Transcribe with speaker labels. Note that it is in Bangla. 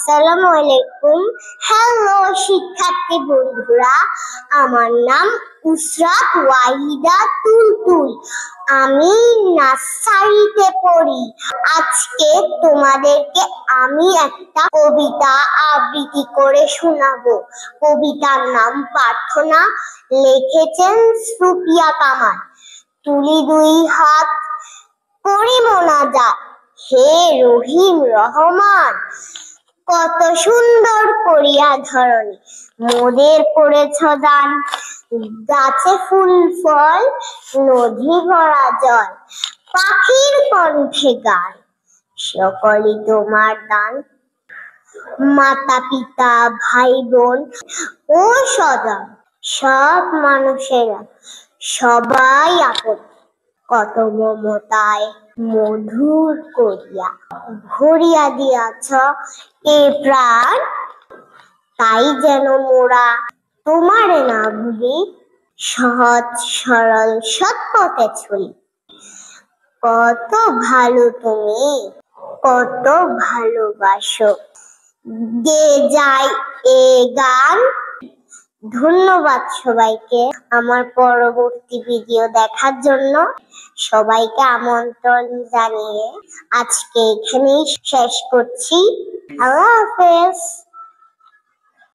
Speaker 1: আসসালামু আলাইকুম। হ্যালো শিক্ষার্থী বন্ধুরা, আমার নাম উসরাত ওয়াহিদা তুলতুল। আমি নার্সারিতে পড়ি। আজকে তোমাদেরকে আমি একটা কবিতা আবৃত্তি করে শোনাবো। কবিতার নাম প্রার্থনা, লিখেছেন সুফিয়া কামাল। তুলি দুই হাত, করি মোনাজাত, হে রহিম রহমান, কত সুন্দর করিয়া ধরণী মোদের করেছ দান। গাছে ফুল ফল, নদী ভরা জল, পাখির কণ্ঠে গান, সকলই তোমার দান। মাতা পিতা ভাই বোন ও স্বজন, সব মানুষেরা সবাই আপন, কত মমতায় মধুর করিয়া ভরিয়া দিয়াছ এ প্রাণ। তাই যেন মোরা তোমারে না ভুলি, সহজ সরল সৎ পথে চলি। কত ভালো তুমি, কত ভালোবাসো, গেয়ে যায় এ গান। ধন্যবাদ সবাইকে আমার পরবর্তী ভিডিও দেখার জন্য। সবাইকে আমন্ত্রণ জানিয়ে আজকে এখানেই শেষ করছি। আল্লাহ হাফেজ।